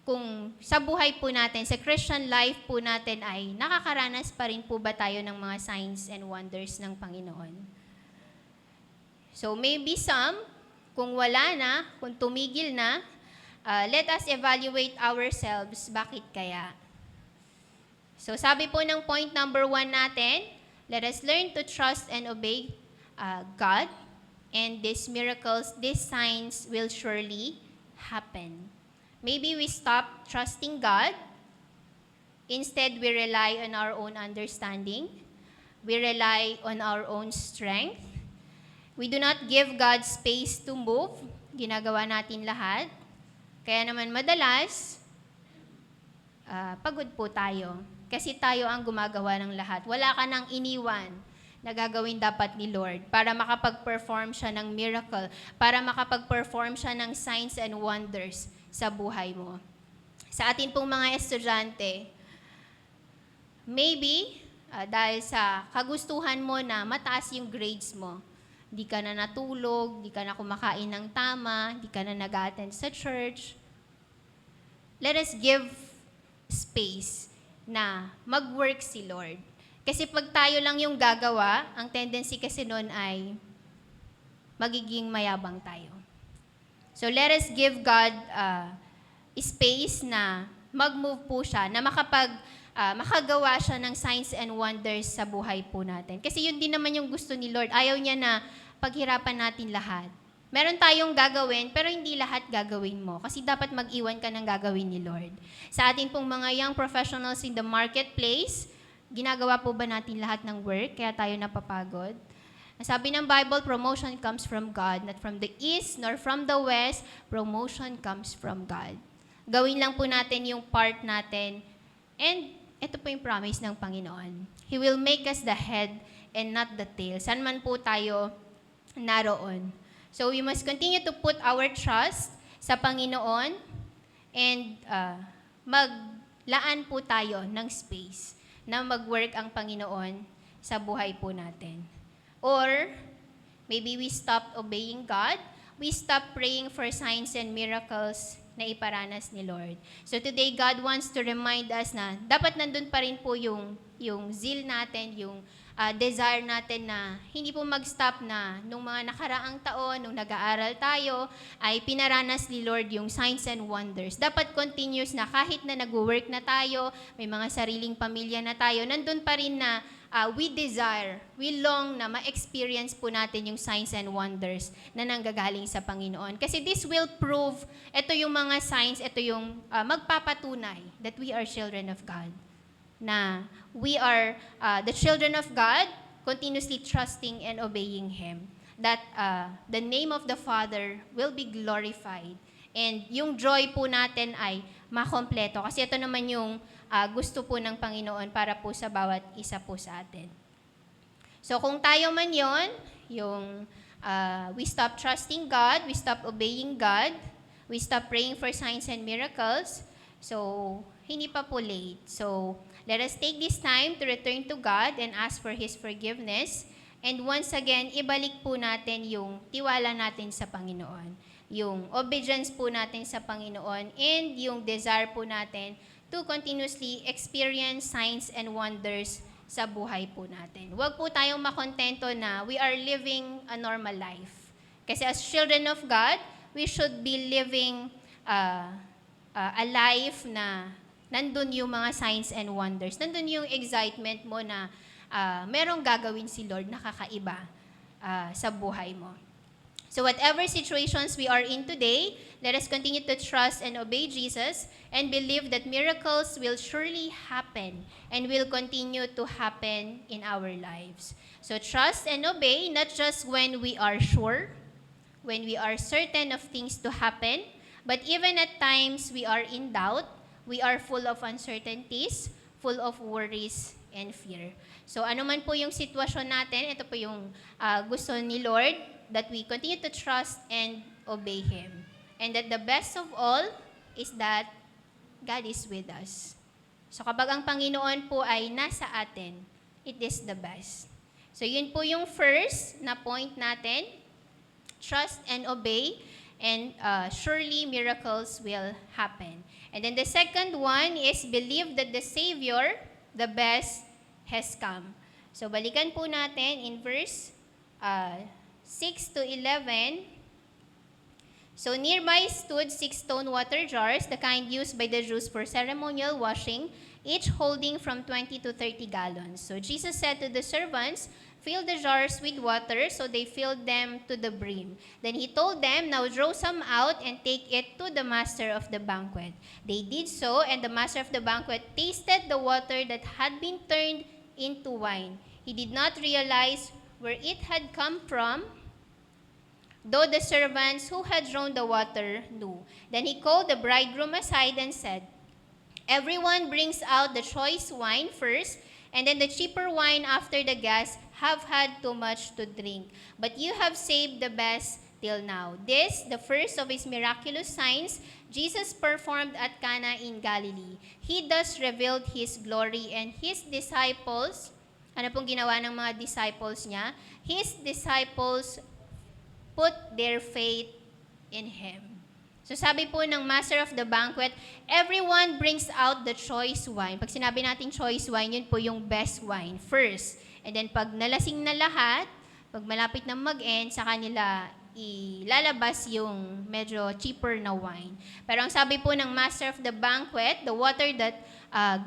kung sa buhay po natin, sa Christian life po natin ay nakakaranas pa rin po ba tayo ng mga signs and wonders ng Panginoon. So, maybe some, kung wala na, kung tumigil na, let us evaluate ourselves. Bakit kaya? So, sabi po ng point number 1 natin, let us learn to trust and obey God, and these miracles, these signs will surely happen. Maybe we stop trusting God. Instead, we rely on our own understanding. We rely on our own strength. We do not give God space to move. Ginagawa natin lahat. Kaya naman madalas, pagod po tayo. Kasi tayo ang gumagawa ng lahat. Wala ka nang iniwan na gagawin dapat ni Lord para makapag-perform siya ng miracle, para makapag-perform siya ng signs and wonders sa buhay mo. Sa atin pong mga estudyante, maybe, dahil sa kagustuhan mo na mataas yung grades mo, di ka na natulog, di ka na kumakain ng tama, di ka na nag-attend sa church, let us give space na mag-work si Lord. Kasi pag tayo lang yung gagawa, ang tendency kasi noon ay magiging mayabang tayo. So let us give God space na mag-move po siya, na makagawa siya ng signs and wonders sa buhay po natin. Kasi yun din naman yung gusto ni Lord. Ayaw niya na paghirapan natin lahat. meron tayong gagawin, pero hindi lahat gagawin mo. Kasi dapat mag-iwan ka ng gagawin ni Lord. Sa atin pong mga young professionals in the marketplace, ginagawa po ba natin lahat ng work, kaya tayo napapagod? Sabi ng Bible, promotion comes from God, not from the east nor from the west. Promotion comes from God. Gawin lang po natin yung part natin. And ito po yung promise ng Panginoon. He will make us the head and not the tail. Saan man po tayo naroon. So we must continue to put our trust sa Panginoon and maglaan po tayo ng space na mag-work ang Panginoon sa buhay po natin. Or, maybe we stopped obeying God. We stopped praying for signs and miracles na iparanas ni Lord. So today, God wants to remind us na dapat nandun pa rin po yung zeal natin, yung desire natin na hindi po mag-stop na nung mga nakaraang taon, nung nag-aaral tayo, ay pinaranas ni Lord yung signs and wonders. Dapat continuous na kahit na nag-work na tayo, may mga sariling pamilya na tayo, nandun pa rin na we desire, we long na ma-experience po natin yung signs and wonders na nanggagaling sa Panginoon. Kasi this will prove, ito yung mga signs, ito yung magpapatunay that we are children of God. Na we are the children of God, continuously trusting and obeying Him. That the name of the Father will be glorified. And yung joy po natin ay makompleto. Kasi ito naman yung gusto po ng Panginoon para po sa bawat isa po sa atin. So kung tayo man yon, yung we stop trusting God, we stop obeying God, we stop praying for signs and miracles, so hindi pa po late. So let us take this time to return to God and ask for His forgiveness. And once again, ibalik po natin yung tiwala natin sa Panginoon. Yung obedience po natin sa Panginoon and yung desire po natin to continuously experience signs and wonders sa buhay po natin. Huwag po tayong makontento na we are living a normal life. Kasi as children of God, we should be living a life na nandun yung mga signs and wonders. Nandun yung excitement mo na merong gagawin si Lord na kakaiba sa buhay mo. So whatever situations we are in today, let us continue to trust and obey Jesus and believe that miracles will surely happen and will continue to happen in our lives. So trust and obey not just when we are sure, when we are certain of things to happen, but even at times we are in doubt, we are full of uncertainties, full of worries and fear. So ano man po yung sitwasyon natin, ito po yung gusto ni Lord, that we continue to trust and obey Him. And that the best of all is that God is with us. So kapag ang Panginoon po ay nasa atin, it is the best. So yun po yung first na point natin, trust and obey, and surely miracles will happen. And then the second one is believe that the Savior, the best, has come. So balikan po natin in verse 6 to 11. So nearby stood 6 stone water jars, the kind used by the Jews for ceremonial washing, each holding from 20 to 30 gallons. So Jesus said to the servants, "Fill the jars with water," so they filled them to the brim. Then He told them, "Now draw some out and take it to the master of the banquet." They did so, and the master of the banquet tasted the water that had been turned into wine. He did not realize where it had come from, though the servants who had drawn the water knew. Then He called the bridegroom aside and said, "Everyone brings out the choice wine first, and then the cheaper wine after the guests have had too much to drink. But you have saved the best till now." This, the first of His miraculous signs, Jesus performed at Cana in Galilee. He thus revealed His glory, and His disciples, ano pong ginawa ng mga disciples niya? His disciples put their faith in Him. So sabi po ng master of the banquet, everyone brings out the choice wine. Pag sinabi natin choice wine, yun po yung best wine first. And then pag nalasing na lahat, pag malapit na mag-end, sa kanila ilalabas yung medyo cheaper na wine. Pero ang sabi po ng master of the banquet, the water that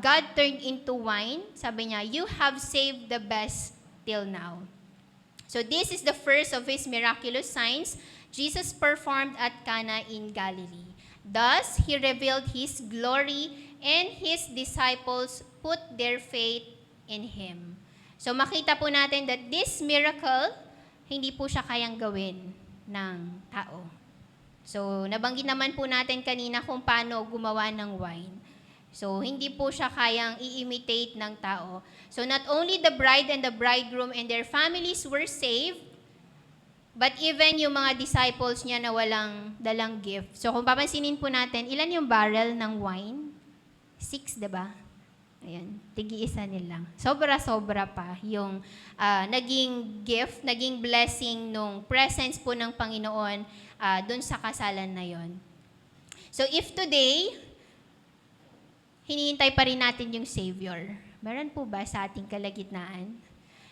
God turned into wine, sabi niya, "You have saved the best till now." So this is the first of His miraculous signs. Jesus performed at Cana in Galilee. Thus, he revealed his glory, and his disciples put their faith in him. So makita po natin that this miracle, hindi po siya kayang gawin ng tao. So nabanggit naman po natin kanina kung paano gumawa ng wine. So hindi po siya kayang i-imitate ng tao. So not only the bride and the bridegroom and their families were saved, but even yung mga disciples niya na walang dalang gift. So kung papansinin po natin, ilan yung barrel ng wine? 6, diba? Ayan, tigi-isa nilang. Sobra-sobra pa yung naging gift, naging blessing nung presence po ng Panginoon dun sa kasalan na yon. So if today, hinihintay pa rin natin yung Savior, meron po ba sa ating kalagitnaan?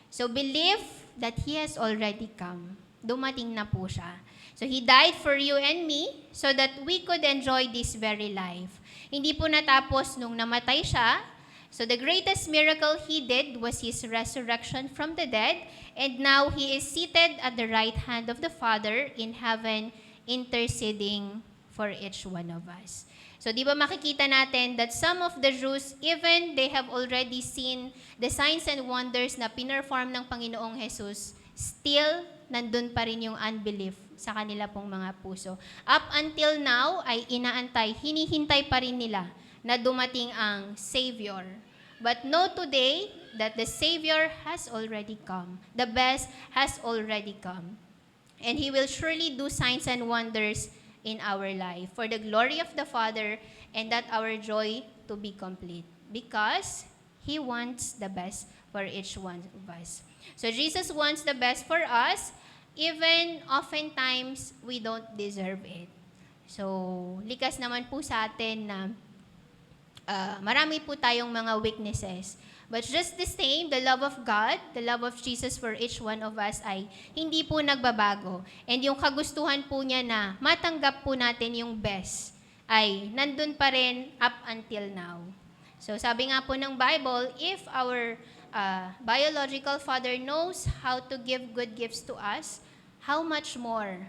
So believe that He has already come. Dumating na po siya. So He died for you and me so that we could enjoy this very life. Hindi po natapos nung namatay siya. So the greatest miracle He did was His resurrection from the dead, and now He is seated at the right hand of the Father in heaven, interceding for each one of us. So di ba makikita natin that some of the Jews, even they have already seen the signs and wonders na pinerform ng Panginoong Jesus, still nandun pa rin yung unbelief sa kanila pong mga puso. Up until now ay inaantay, hinihintay pa rin nila na dumating ang Savior. But know today that the Savior has already come. The best has already come. And He will surely do signs and wonders in our life for the glory of the Father, and that our joy to be complete. Because He wants the best for each one of us. So Jesus wants the best for us, even oftentimes we don't deserve it. So likas naman po sa atin na marami po tayong mga weaknesses. But just the same, the love of God, the love of Jesus for each one of us ay hindi po nagbabago. And yung kagustuhan po niya na matanggap po natin yung best ay nandun pa rin up until now. So sabi nga po ng Bible, if our biological father knows how to give good gifts to us, how much more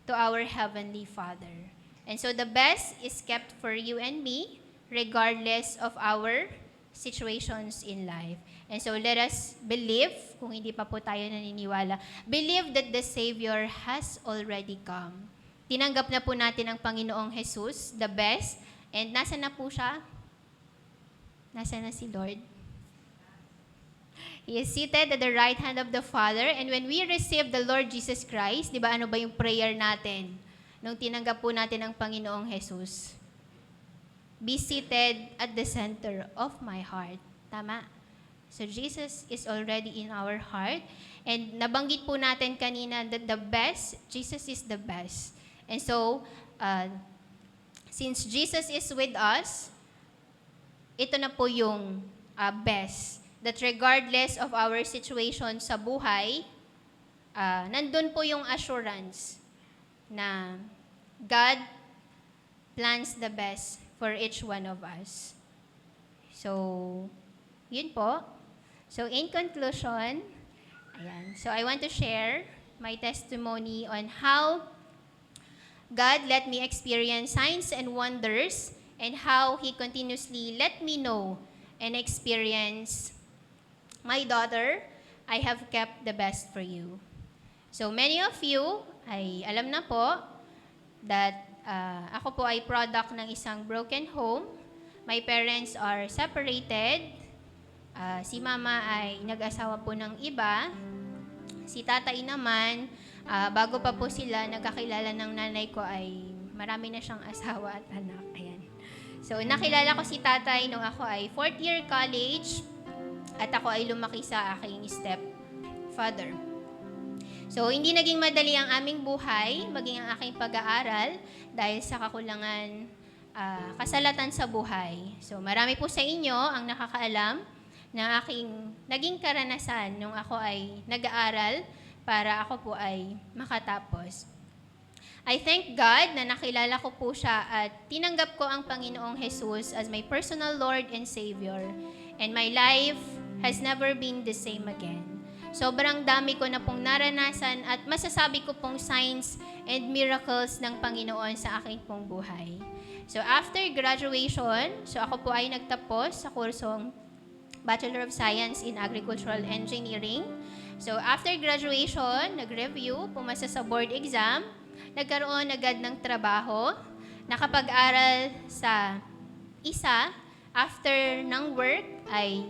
to our Heavenly Father? And so the best is kept for you and me, regardless of our situations in life. And so let us believe, kung hindi pa po tayo naniniwala, believe that the Savior has already come. Tinanggap na po natin ang Panginoong Jesus, the best. And nasa na po siya? Nasa na si Lord? He is seated at the right hand of the Father. And when we receive the Lord Jesus Christ, di ba ano ba yung prayer natin nung tinanggap po natin ang Panginoong Jesus? Be seated at the center of my heart. Tama? So Jesus is already in our heart. And nabanggit po natin kanina that the best, Jesus is the best. And so, since Jesus is with us, ito na po yung best. That regardless of our situation sa buhay, nandun po yung assurance na God plans the best for each one of us. So, yun po. So, in conclusion, ayan. So, I want to share my testimony on how God let me experience signs and wonders, and how He continuously let me know and experience, my daughter, I have kept the best for you. So many of you ay alam na po that ako po ay product ng isang broken home. My parents are separated. Si mama ay nag-asawa po ng iba. Si tatay naman, bago pa po sila nagkakilala ng nanay ko ay marami na siyang asawa at anak. Ayan. So nakilala ko si tatay nung ako ay 4th year college. At ako ay lumaki sa aking stepfather. So, hindi naging madali ang aming buhay, maging ang aking pag-aaral, dahil sa kakulangan, kasalatan sa buhay. So, marami po sa inyo ang nakakaalam ng aking naging karanasan nung ako ay nag-aaral para ako po ay makatapos. I thank God na nakilala ko po siya at tinanggap ko ang Panginoong Jesus as my personal Lord and Savior. And my life has never been the same again. sobrang dami ko na pong naranasan at masasabi ko pong signs and miracles ng Panginoon sa aking pong buhay. So after graduation, so ako po ay nagtapos sa kursong Bachelor of Science in Agricultural Engineering. So after graduation, nag-review, pumasa sa board exam, nagkaroon agad ng trabaho, nakapag-aral sa isa, after ng work ay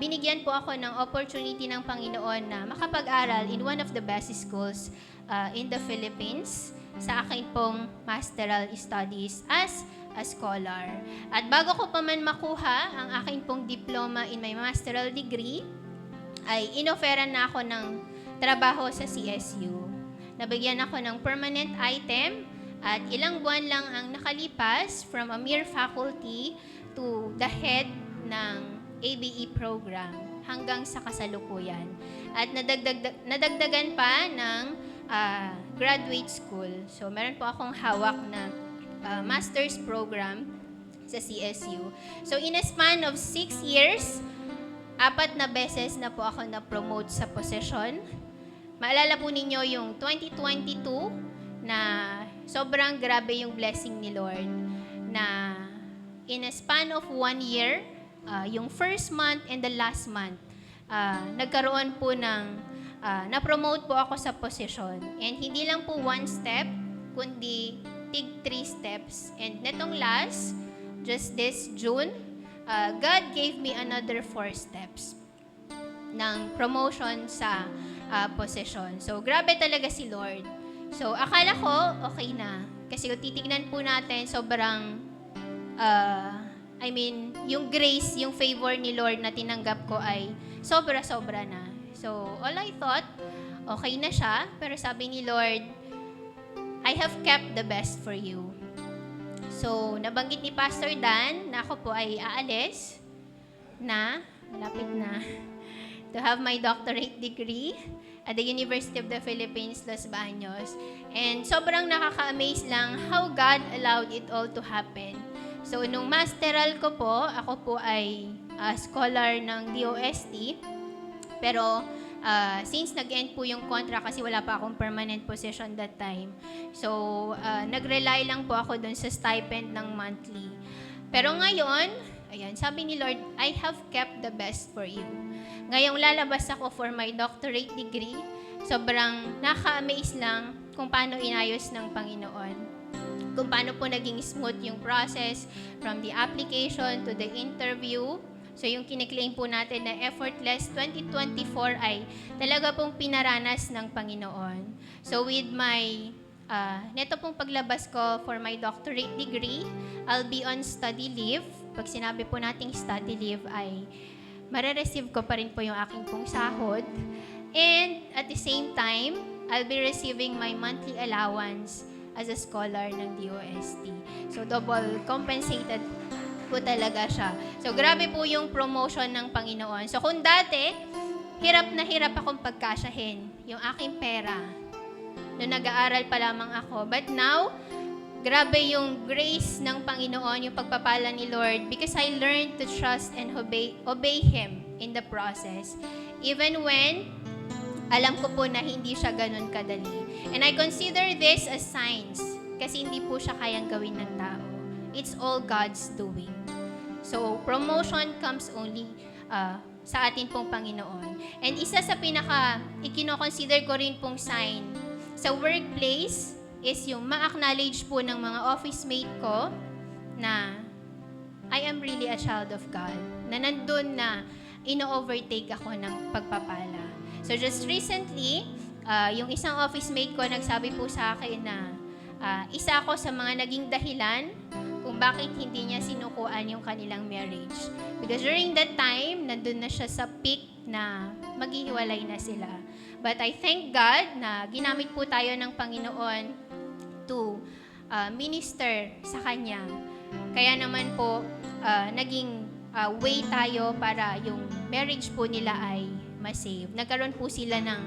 binigyan po ako ng opportunity ng Panginoon na makapag-aral in one of the best schools in the Philippines sa akin pong masteral studies as a scholar. At bago ko pa man makuha ang akin pong diploma in my masteral degree, ay inoferan na ako ng trabaho sa CSU. Nabigyan ako ng permanent item at ilang buwan lang ang nakalipas from a mere faculty to the head ng ABE program hanggang sa kasalukuyan. At nadagdagan pa ng graduate school. So meron po akong hawak na master's program sa CSU. So in a span of 6 years, 4 na beses na po ako na-promote sa position. Maalala po ninyo yung 2022 na sobrang grabe yung blessing ni Lord na in a span of 1 year, yung first month and the last month, nagkaroon po ng na-promote po ako sa position. And hindi lang po 1 step, kundi tig 3 steps. And netong last, just this June, God gave me another 4 steps ng promotion sa position. So, grabe talaga si Lord. So, akala ko, okay na. Kasi kung titignan po natin, sobrang, yung grace, yung favor ni Lord na tinanggap ko ay sobra-sobra na. So, all I thought, okay na siya. Pero sabi ni Lord, I have kept the best for you. So, nabanggit ni Pastor Dan na ako po ay aalis na, malapit na, to have my doctorate degree at the University of the Philippines, Los Baños. And sobrang nakaka-amaze lang how God allowed it all to happen. So, nung masteral ko po, ako po ay scholar ng DOST. Pero, since nag-end po yung contract kasi wala pa akong permanent position that time, so, nag-rely lang po ako dun sa stipend ng monthly. Pero ngayon, ayan, sabi ni Lord, I have kept the best for you. Ngayong lalabas ako for my doctorate degree, sobrang naka-amaze lang kung paano inayos ng Panginoon. Kung paano po naging smooth yung process from the application to the interview. So yung kiniklaim po natin na effortless 2024 ay talaga pong pinaranas ng Panginoon. So with my, neto pong paglabas ko for my doctorate degree, I'll be on study leave. Pag sinabi po nating study leave ay marireceive ko pa rin po yung aking pong sahod. And at the same time, I'll be receiving my monthly allowance as a scholar ng DOST. So double compensated po talaga siya. So, grabe po yung promotion ng Panginoon. So, kung dati, hirap na hirap akong pagkasyahin yung aking pera nung nag-aaral pa lamang ako. But now, grabe yung grace ng Panginoon, yung pagpapala ni Lord, because I learned to trust and obey Him in the process. Even when alam ko po na hindi siya ganun kadali. And I consider this as signs kasi hindi po siya kayang gawin ng tao. It's all God's doing. So, promotion comes only sa atin pong Panginoon. And isa sa ikino-consider ko rin pong sign sa workplace is yung ma-acknowledge po ng mga office mate ko na I am really a child of God. Na nandun na ino-overtake ako ng pagpapala. So, just recently, yung isang office mate ko nagsabi po sa akin na isa ako sa mga naging dahilan kung bakit hindi niya sinukuan yung kanilang marriage. Because during that time, nandun na siya sa peak na maghihiwalay na sila. But I thank God na ginamit po tayo ng Panginoon to minister sa Kanya. Kaya naman po, naging way tayo para yung marriage po nila ay masave. Nagkaroon po sila ng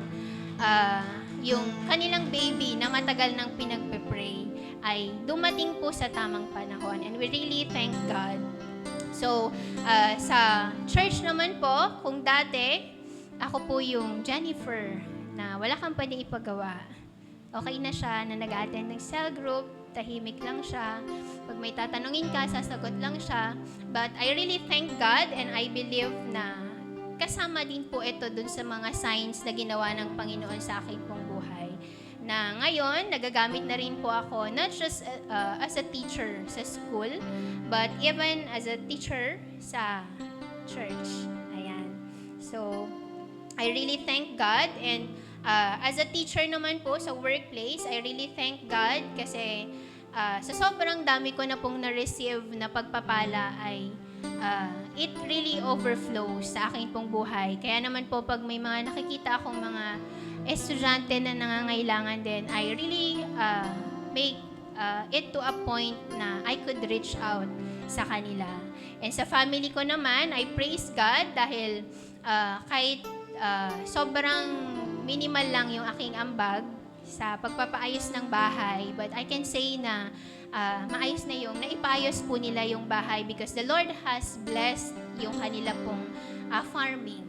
yung kanilang baby na matagal nang pinagpe-pray ay dumating po sa tamang panahon. And we really thank God. So, sa church naman po, kung dati, ako po yung Jennifer na wala kang pwedeng ipagawa. Okay na siya na nag-attend ng cell group, tahimik lang siya. Pag may tatanungin ka, sasagot lang siya. But I really thank God and I believe na kasama din po ito dun sa mga signs na ginawa ng Panginoon sa aking pong buhay. Na ngayon, nagagamit na rin po ako not just as a teacher sa school, but even as a teacher sa church. Ayan. So, I really thank God and as a teacher naman po sa workplace, I really thank God kasi sa sobrang dami ko na pong na-receive na pagpapala ay it really overflows sa aking pong buhay. Kaya naman po pag may mga nakikita akong mga estudyante na nangangailangan din, I really make it to a point na I could reach out sa kanila. And sa family ko naman, I praise God dahil kahit sobrang minimal lang yung aking ambag sa pagpapaayos ng bahay, but I can say na maayos na yung naipaayos po nila yung bahay because the Lord has blessed yung kanila pong farming.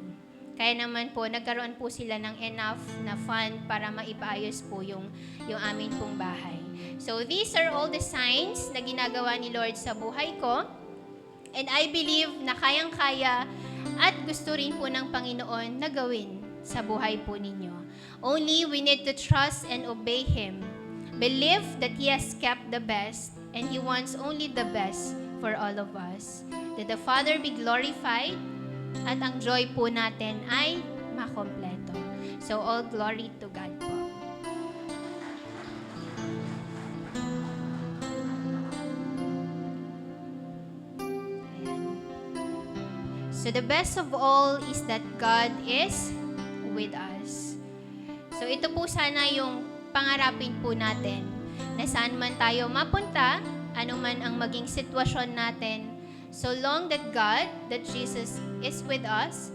Kaya naman po, nagkaroon po sila ng enough na fund para maipaayos po yung amin pong bahay. So these are all the signs na ginagawa ni Lord sa buhay ko. And I believe na kayang-kaya at gusto rin po ng Panginoon na gawin sa buhay po ninyo. Only we need to trust and obey Him. Believe that He has kept the best and He wants only the best for all of us. That the Father be glorified at ang joy po natin ay makompleto. So all glory to God po. So the best of all is that God is with us. So ito po sana yung pangarapin po natin na saan man tayo mapunta, ano man ang maging sitwasyon natin, so long that God, that Jesus is with us,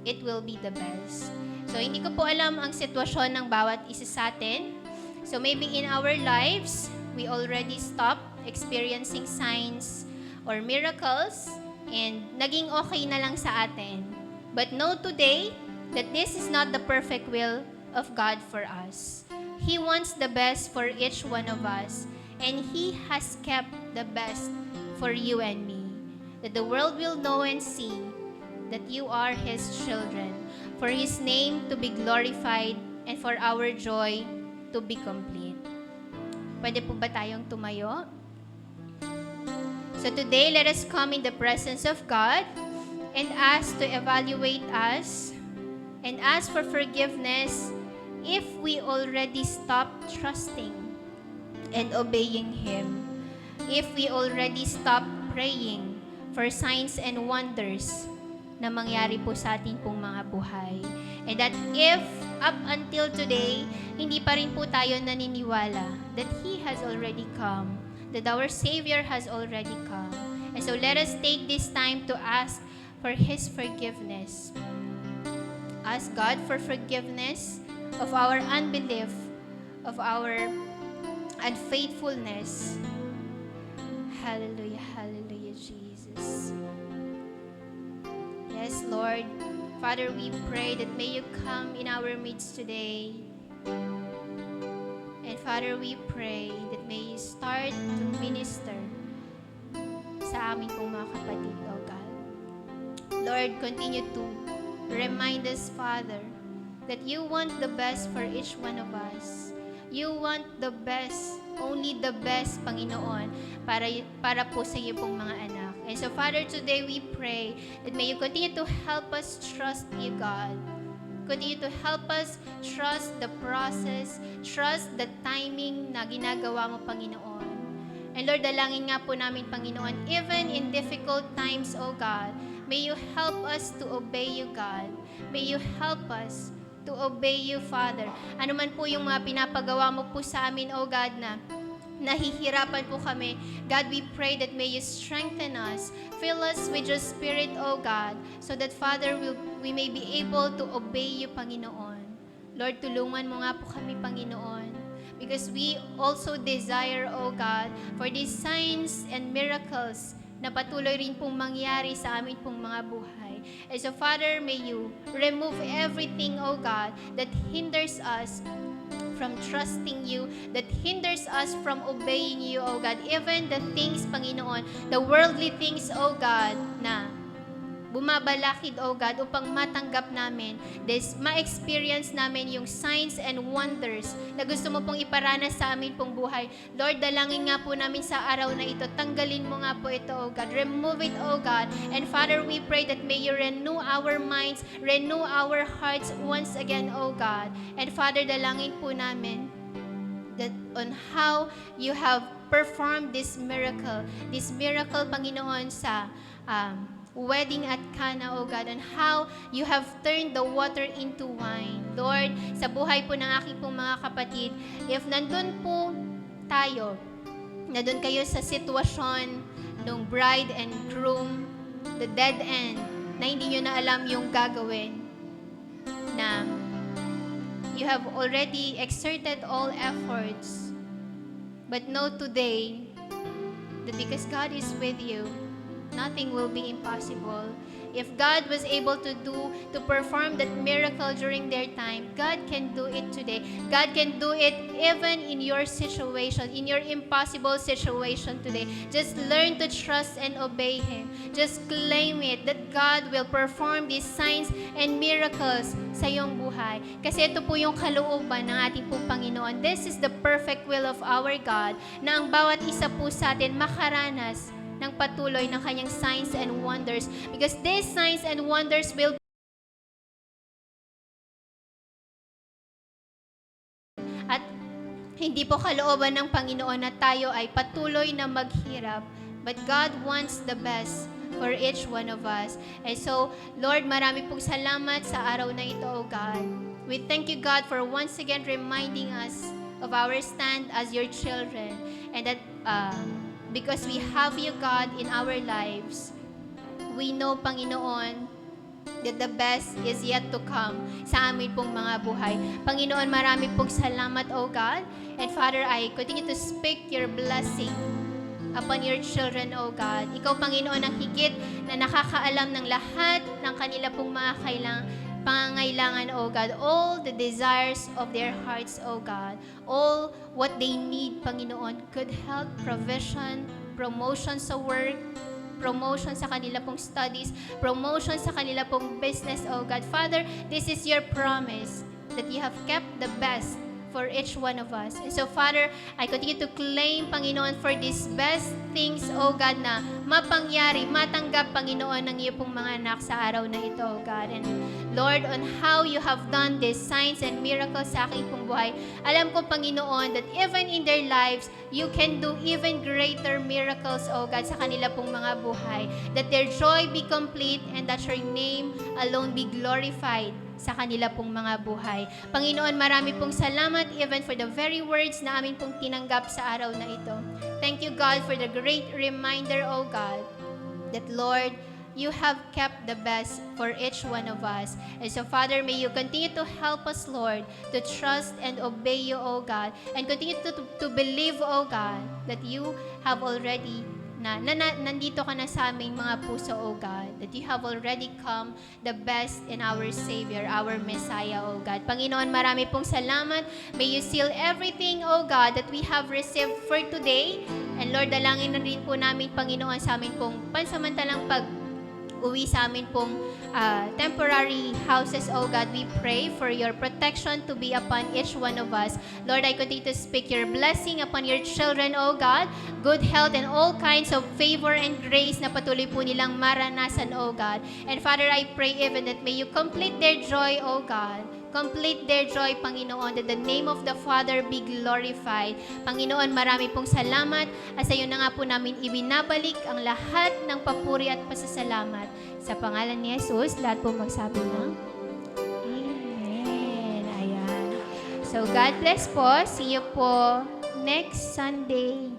it will be the best. So hindi ko po alam ang sitwasyon ng bawat isa sa atin. So maybe in our lives, we already stopped experiencing signs or miracles and naging okay na lang sa atin. But know today that this is not the perfect will of God for us. He wants the best for each one of us, and He has kept the best for you and me. That the world will know and see that you are His children, for His name to be glorified and for our joy to be complete. Pwede po ba tayong tumayo? So today, let us come in the presence of God and ask to evaluate us and ask for forgiveness if we already stopped trusting and obeying Him. If we already stopped praying for signs and wonders na mangyari po sa ating pong mga buhay. And that if up until today, hindi pa rin po tayo naniniwala that He has already come, that our Savior has already come. And so let us take this time to ask for His forgiveness. Ask God for forgiveness of our unbelief, of our unfaithfulness. Hallelujah, hallelujah, Jesus. Yes, Lord. Father, we pray that may you come in our midst today. And Father, we pray that may you start to minister sa amin pong mga kapatid, O God. Lord, continue to remind us, Father, that you want the best for each one of us. You want the best, only the best, Panginoon, para po sa iyo pong mga anak. And so, Father, today we pray that may you continue to help us trust you, God. Continue to help us trust the process, trust the timing na ginagawa mo, Panginoon. And Lord, dalangin nga po namin, Panginoon, even in difficult times, O God, may you help us to obey you, God. May you help us to obey you, Father. Ano man po yung mga pinapagawa mo po sa amin, O God, na nahihirapan po kami. God, we pray that may you strengthen us. Fill us with your Spirit, O God, so that, Father, we may be able to obey you, Panginoon. Lord, tulungan mo nga po kami, Panginoon, because we also desire, O God, for these signs and miracles na patuloy rin pong mangyari sa amin pong mga buhay. buhay. And so, Father, may you remove everything, O God, that hinders us from trusting you, that hinders us from obeying you, O God. Even the things, Panginoon, the worldly things, O God, na bumabalakid, O God, upang matanggap namin, ma-experience namin yung signs and wonders na gusto mo pong iparanas sa amin pong buhay. Lord, dalangin nga po namin sa araw na ito, tanggalin mo nga po ito, O God. Remove it, O God. And Father, we pray that may you renew our minds, renew our hearts once again, O God. And Father, dalangin po namin that on how you have performed this miracle, Panginoon, sa wedding at Cana, O God, and how you have turned the water into wine. Lord, sa buhay po ng aking pong mga kapatid, if nandun po tayo, nandun kayo sa sitwasyon ng bride and groom, the dead end, na hindi nyo na alam yung gagawin, na you have already exerted all efforts, but know today that because God is with you, nothing will be impossible. If God was able to perform that miracle during their time, God can do it today. God can do it even in your situation, in your impossible situation today. Just learn to trust and obey Him. Just claim it that God will perform these signs and miracles sa iyong buhay. Kasi ito po yung kalooban ng ating pong Panginoon. This is the perfect will of our God, na ang bawat isa po sa atin makaranas ng patuloy ng kanyang signs and wonders, because these signs and wonders will at hindi po kalooban ng Panginoon na tayo ay patuloy na maghirap, but God wants the best for each one of us. And so, Lord, marami pong salamat sa araw na ito, O God. We thank you, God, for once again reminding us of our stand as your children, and that because we have you, God, in our lives, we know, Panginoon, that the best is yet to come sa amin pong mga buhay. Panginoon, marami pong salamat, O God. And Father, I continue to speak your blessing upon your children, O God. Ikaw, Panginoon, ang higit na nakakaalam ng lahat ng kanila pong mga pangangailangan, O God. All the desires of their hearts, O God. All what they need, Panginoon. Good health, provision, promotion sa work, promotion sa kanila pong studies, promotion sa kanila pong business, O God. Father, this is your promise that you have kept the best for each one of us. And so, Father, I continue to claim, Panginoon, for these best things, O God, na mapangyari, matanggap, Panginoon, ng iyo pong mga anak sa araw na ito, O God. And Lord, on how you have done these signs and miracles sa aking pong buhay, alam ko, Panginoon, that even in their lives, you can do even greater miracles, O God, sa kanila pong mga buhay. That their joy be complete and that your name alone be glorified sa kanila pong mga buhay. Panginoon, marami pong salamat even for the very words na amin pong tinanggap sa araw na ito. Thank you, God, for the great reminder, O God, that, Lord, you have kept the best for each one of us. And so, Father, may you continue to help us, Lord, to trust and obey you, O God, and continue to believe, O God, that you have already nandito ka na sa aming mga puso, O God, that you have already come the best in our Savior, our Messiah, O God. Panginoon, marami pong salamat. May you seal everything, O God, that we have received for today. And Lord, dalangin na rin po namin, Panginoon, sa amin pong pansamantalang uwi sa amin pong temporary houses, O God. We pray for your protection to be upon each one of us. Lord, I continue to speak your blessing upon your children, O God. Good health and all kinds of favor and grace na patuloy po nilang maranasan, O God. And Father, I pray even that may you complete their joy, O God. Complete their joy, Panginoon, that the name of the Father be glorified. Panginoon, marami pong salamat at sa iyo na nga po namin ibinabalik ang lahat ng papuri at pasasalamat. Sa pangalan ni Jesus, lahat po magsabi ng Amen. Ayan. So, God bless po. See you po next Sunday.